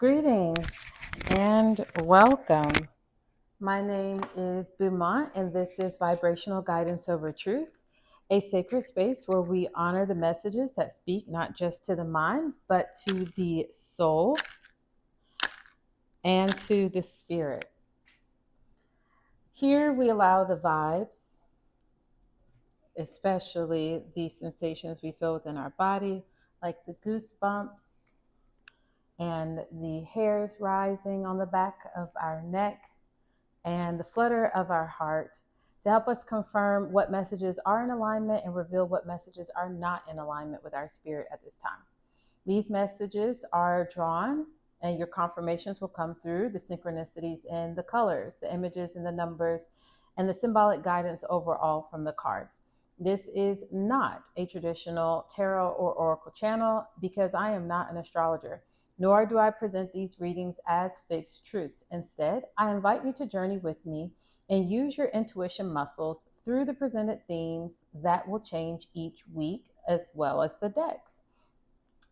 Greetings and welcome. My name is Beaumont, and this is Vibrational Guidance Over Truth, a sacred space where we honor the messages that speak not just to the mind, but to the soul and to the spirit. Here we allow the vibes, especially the sensations we feel within our body, like the goosebumps and the hairs rising on the back of our neck, and the flutter of our heart, to help us confirm what messages are in alignment and reveal what messages are not in alignment with our spirit at this time. These messages are drawn, and your confirmations will come through the synchronicities in the colors, the images and the numbers, and the symbolic guidance overall from the cards. This is not a traditional tarot or oracle channel because I am not an astrologer, nor do I present these readings as fixed truths. Instead, I invite you to journey with me and use your intuition muscles through the presented themes that will change each week, as well as the decks.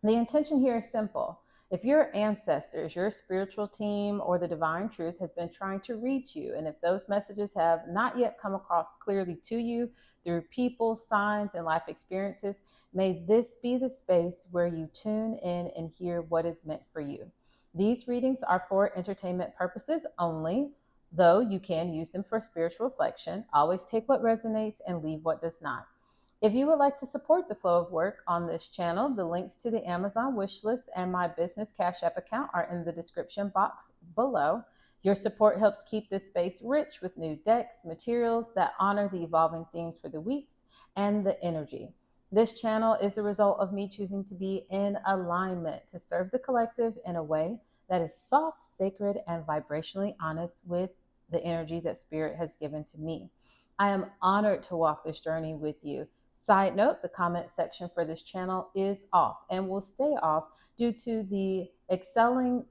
The intention here is simple. If your ancestors, your spiritual team, or the divine truth has been trying to reach you, and if those messages have not yet come across clearly to you through people, signs, and life experiences, may this be the space where you tune in and hear what is meant for you. These readings are for entertainment purposes only, though you can use them for spiritual reflection. Always take what resonates and leave what does not. If you would like to support the flow of work on this channel, the links to the Amazon wishlist and my business Cash App account are in the description box below. Your support helps keep this space rich with new decks, materials that honor the evolving themes for the weeks, and the energy. This channel is the result of me choosing to be in alignment to serve the collective in a way that is soft, sacred, and vibrationally honest with the energy that Spirit has given to me. I am honored to walk this journey with you. Side note, the comment section for this channel is off and will stay off due to the excelling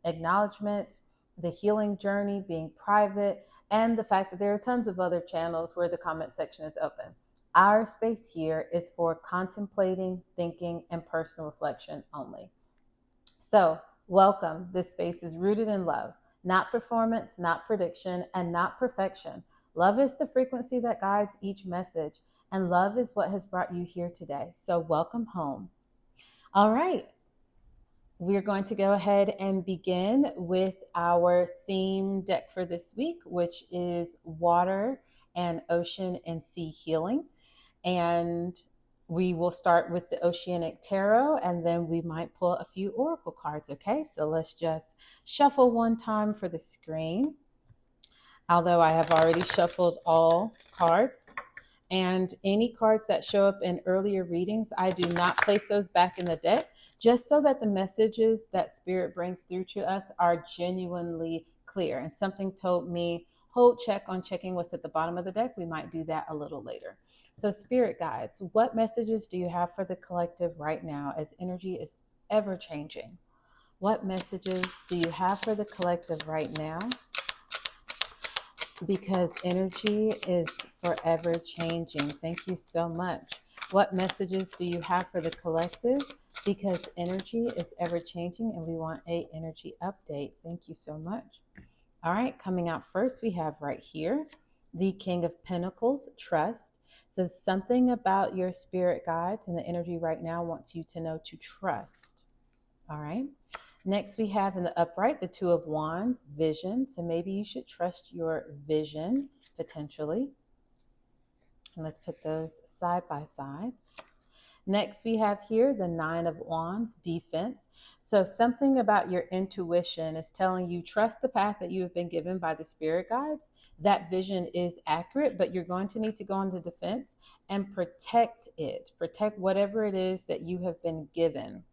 acknowledgement, the healing journey being private, and the fact that there are tons of other channels where the comment section is open. Our space here is for contemplating, thinking, and personal reflection only. So, welcome. This space is rooted in love, not performance, not prediction, and not perfection. Love is the frequency that guides each message, and love is what has brought you here today. So welcome home. All right. We're going to go ahead and begin with our theme deck for this week, which is water and ocean and sea healing. And we will start with the Oceanic Tarot, and then we might pull a few oracle cards. Okay, so let's just shuffle one time for the screen. Although I have already shuffled all cards. And any cards that show up in earlier readings, I do not place those back in the deck, just so that the messages that Spirit brings through to us are genuinely clear. And something told me, hold check on checking what's at the bottom of the deck. We might do that a little later. So Spirit guides, what messages do you have for the collective right now as energy is ever changing? What messages do you have for the collective right now? Because energy is forever changing. Thank you so much. What messages do you have for the collective? Because energy is ever changing and we want a energy update. Thank you so much. All right, coming out first, we have right here, the King of Pentacles, trust. So something about your spirit guides and the energy right now wants you to know to trust. All right. Next, we have in the upright, the Two of Wands, vision. So maybe you should trust your vision, potentially. And let's put those side by side. Next, we have here the Nine of Wands, defense. So something about your intuition is telling you, trust the path that you have been given by the spirit guides. That vision is accurate, but you're going to need to go into defense and protect it. Protect whatever it is that you have been given.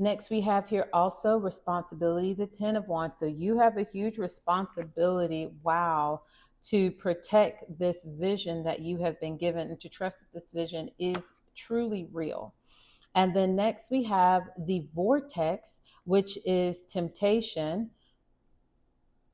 Next, we have here also responsibility, the Ten of Wands. So you have a huge responsibility, wow, to protect this vision that you have been given and to trust that this vision is truly real. And then next we have the vortex, which is temptation.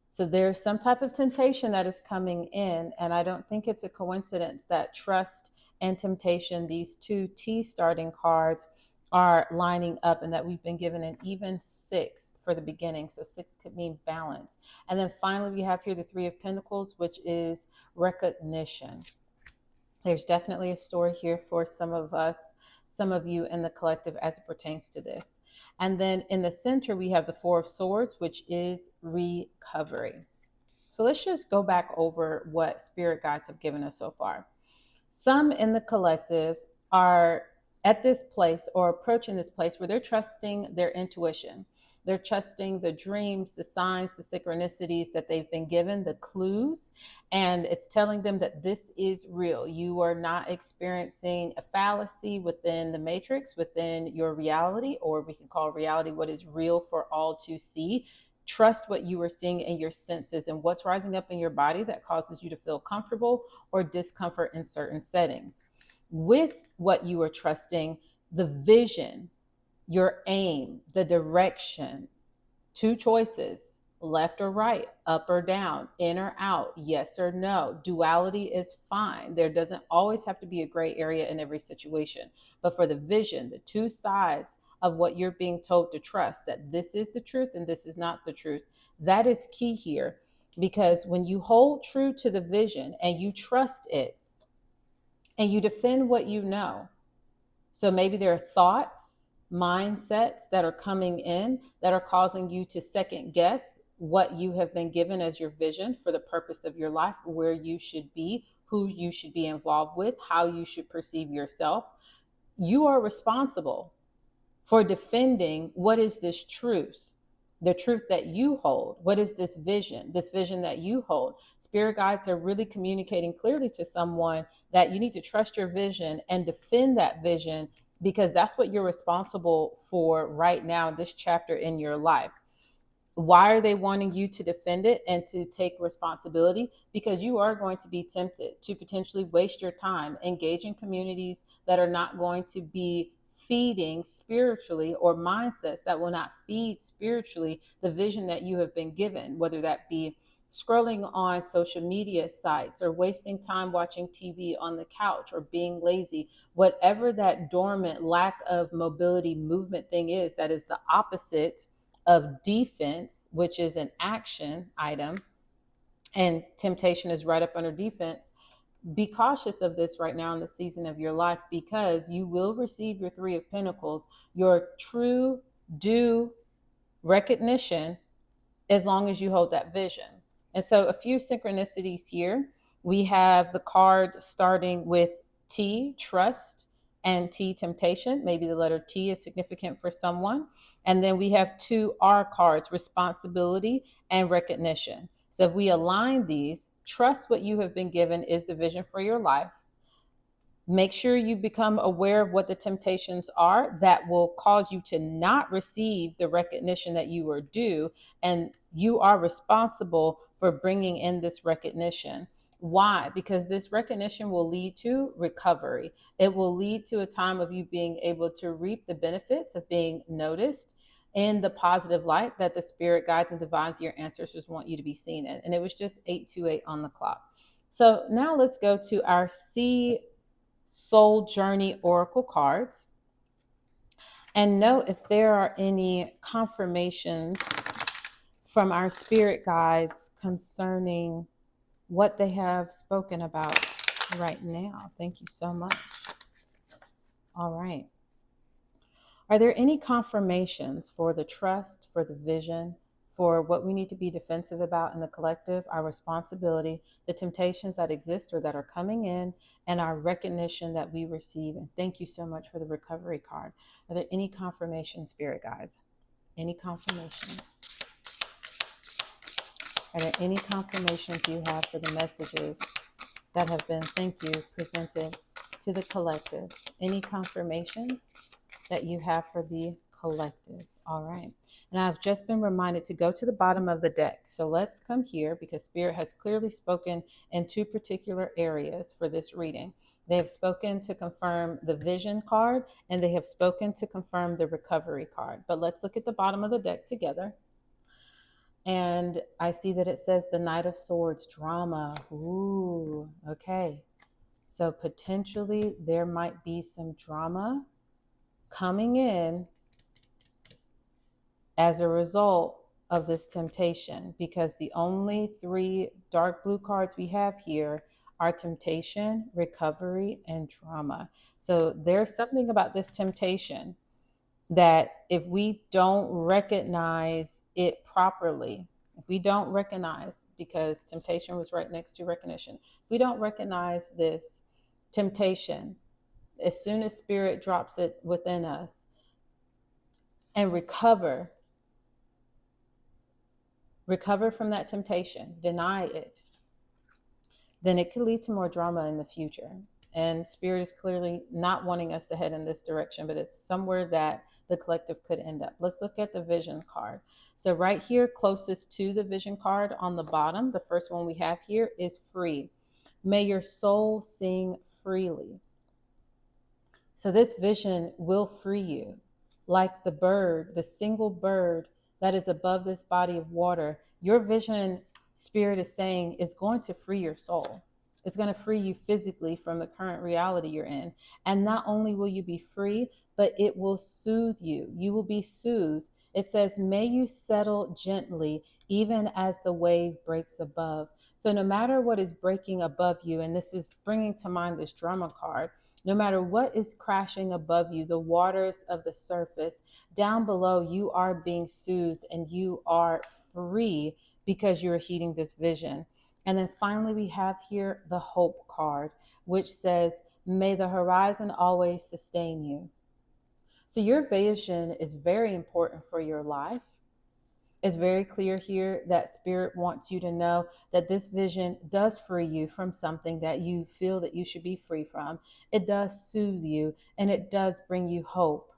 So there's some type of temptation that is coming in, and I don't think it's a coincidence that trust and temptation, these two T starting cards, are lining up, and that we've been given an even 6 for the beginning. So 6 could mean balance. And then finally, we have here the 3 of Pentacles, which is recognition. There's definitely a story here for some of us, some of you in the collective as it pertains to this. And then in the center, we have the 4 of Swords, which is recovery. So let's just go back over what spirit guides have given us so far. Some in the collective are at this place or approaching this place where they're trusting their intuition. They're trusting the dreams, the signs, the synchronicities that they've been given, the clues, and it's telling them that this is real. You are not experiencing a fallacy within the matrix, within your reality, or we can call reality what is real for all to see. Trust what you are seeing in your senses and what's rising up in your body that causes you to feel comfortable or discomfort in certain settings. With what you are trusting, the vision, your aim, the direction, 2 choices, left or right, up or down, in or out, yes or no. Duality is fine. There doesn't always have to be a gray area in every situation. But for the vision, the 2 sides of what you're being told to trust, that this is the truth and this is not the truth, that is key here. Because when you hold true to the vision and you trust it and you defend what you know, so maybe there are thoughts, mindsets that are coming in that are causing you to second guess what you have been given as your vision for the purpose of your life, where you should be, who you should be involved with, how you should perceive yourself. You are responsible for defending what is this truth, the truth that you hold. What is this vision that you hold? Spirit guides are really communicating clearly to someone that you need to trust your vision and defend that vision, because that's what you're responsible for right now in this chapter in your life. Why are they wanting you to defend it and to take responsibility? Because you are going to be tempted to potentially waste your time, engage in communities that are not going to be feeding spiritually, or mindsets that will not feed spiritually the vision that you have been given, whether that be scrolling on social media sites or wasting time watching TV on the couch or being lazy, whatever that dormant lack of mobility movement thing is, that is the opposite of defense, which is an action item, and temptation is right up under defense. Be cautious of this right now in the season of your life, because you will receive your 3 of Pentacles, your true due recognition, as long as you hold that vision. And so a few synchronicities here. We have the card starting with T, trust, and T, temptation. Maybe the letter T is significant for someone. And then we have 2 R cards, responsibility and recognition. So if we align these, trust what you have been given is the vision for your life. Make sure you become aware of what the temptations are that will cause you to not receive the recognition that you are due. And you are responsible for bringing in this recognition. Why? Because this recognition will lead to recovery. It will lead to a time of you being able to reap the benefits of being noticed in the positive light that the spirit guides and divines, your ancestors, want you to be seen in. And it was just 8:28 on the clock. So now let's go to our Soul Journey Oracle cards and note if there are any confirmations from our spirit guides concerning what they have spoken about right now. Thank you so much. All right. Are there any confirmations for the trust, for the vision, for what we need to be defensive about in the collective, our responsibility, the temptations that exist or that are coming in, and our recognition that we receive? And thank you so much for the recovery card. Are there any confirmations, spirit guides? Any confirmations? Are there any confirmations you have for the messages that have been, thank you, presented to the collective? Any confirmations that you have for the collective? All right. And I've just been reminded to go to the bottom of the deck. So let's come here, because Spirit has clearly spoken in 2 particular areas for this reading. They have spoken to confirm the vision card, and they have spoken to confirm the recovery card. But let's look at the bottom of the deck together. And I see that it says the Knight of Swords, drama. Ooh, okay. So potentially there might be some drama coming in as a result of this temptation, because the only 3 dark blue cards we have here are temptation, recovery, and drama. So there's something about this temptation that if we don't recognize it properly, if we don't recognize, because temptation was right next to recognition, if we don't recognize this temptation, as soon as spirit drops it within us and recover from that temptation, deny it, then it could lead to more drama in the future. And spirit is clearly not wanting us to head in this direction, but it's somewhere that the collective could end up. Let's look at the vision card. So right here, closest to the vision card on the bottom, the first one we have here is free. May your soul sing freely. So this vision will free you. Like the bird, the single bird that is above this body of water, your vision, spirit is saying, is going to free your soul. It's going to free you physically from the current reality you're in. And not only will you be free, but it will soothe you. You will be soothed. It says, may you settle gently, even as the wave breaks above. So no matter what is breaking above you, and this is bringing to mind this drama card, no matter what is crashing above you, the waters of the surface, down below, you are being soothed and you are free because you're heeding this vision. And then finally, we have here the hope card, which says, may the horizon always sustain you. So your vision is very important for your life. It's very clear here that spirit wants you to know that this vision does free you from something that you feel that you should be free from. It does soothe you, and it does bring you hope.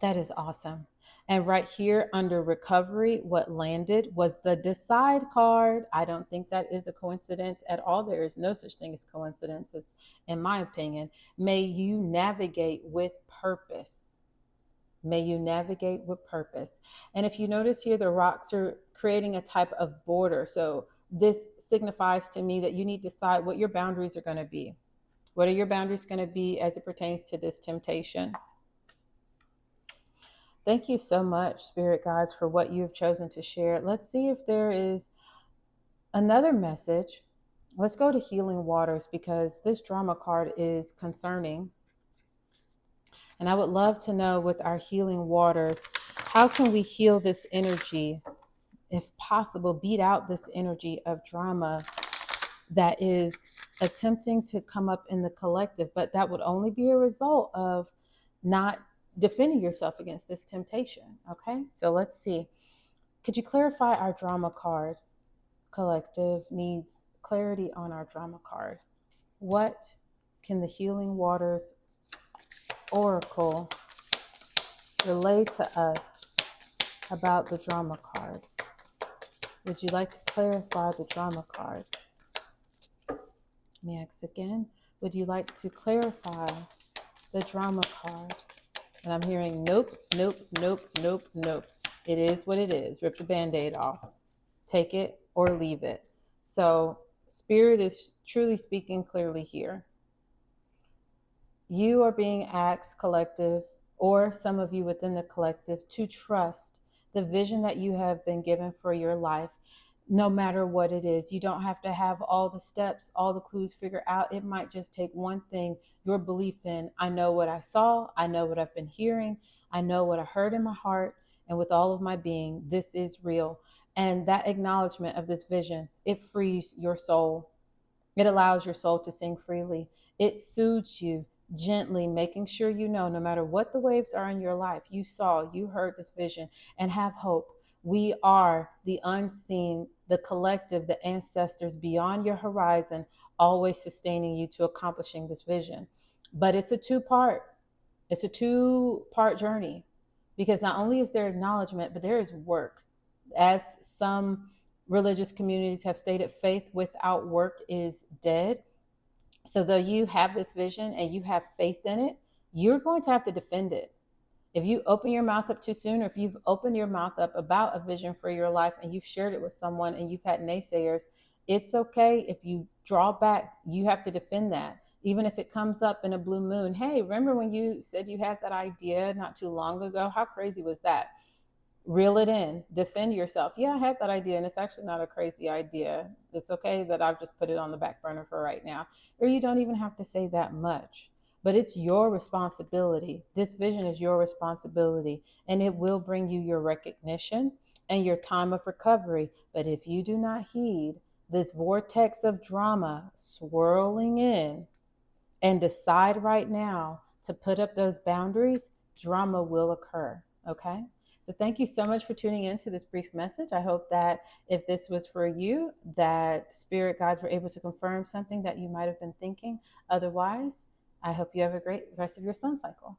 That is awesome. And right here under recovery, what landed was the decide card. I don't think that is a coincidence at all. There is no such thing as coincidences, in my opinion. May you navigate with purpose. May you navigate with purpose. And if you notice here, the rocks are creating a type of border. So this signifies to me that you need to decide what your boundaries are going to be. What are your boundaries going to be as it pertains to this temptation? Thank you so much, Spirit Guides, for what you have chosen to share. Let's see if there is another message. Let's go to healing waters, because this drama card is concerning. And I would love to know, with our healing waters, how can we heal this energy? If possible, beat out this energy of drama that is attempting to come up in the collective, but that would only be a result of not defending yourself against this temptation. Okay, so let's see. Could you clarify our drama card? Collective needs clarity on our drama card. What can the healing waters oracle relay to us about the drama card? Would you like to clarify the drama card? Let me ask again. Would you like to clarify the drama card? And I'm hearing nope, nope, nope, nope, nope. It is what it is. Rip the Band-Aid off. Take it or leave it. So Spirit is truly speaking clearly here. You are being asked, collective, or some of you within the collective, to trust the vision that you have been given for your life, no matter what it is. You don't have to have all the steps, all the clues figured out. It might just take one thing, your belief in, I know what I saw, I know what I've been hearing, I know what I heard in my heart, and with all of my being, this is real. And that acknowledgement of this vision, it frees your soul. It allows your soul to sing freely. It soothes you gently, making sure you know, no matter what the waves are in your life, you saw, you heard this vision, and have hope. We are the unseen, the collective, the ancestors beyond your horizon, always sustaining you to accomplishing this vision. But it's a two-part journey, because not only is there acknowledgement, but there is work. As some religious communities have stated, faith without work is dead. So though you have this vision and you have faith in it, you're going to have to defend it. If you open your mouth up too soon, or if you've opened your mouth up about a vision for your life and you've shared it with someone and you've had naysayers, it's okay if you draw back. You have to defend that. Even if it comes up in a blue moon, hey, remember when you said you had that idea not too long ago? How crazy was that? Reel it in, defend yourself. Yeah, I had that idea and it's actually not a crazy idea. It's okay that I've just put it on the back burner for right now. Or you don't even have to say that much, but it's your responsibility. This vision is your responsibility, and it will bring you your recognition and your time of recovery. But if you do not heed this vortex of drama swirling in and decide right now to put up those boundaries, drama will occur. Okay. So thank you so much for tuning in to this brief message. I hope that if this was for you, that spirit guides were able to confirm something that you might have been thinking. Otherwise, I hope you have a great rest of your sun cycle.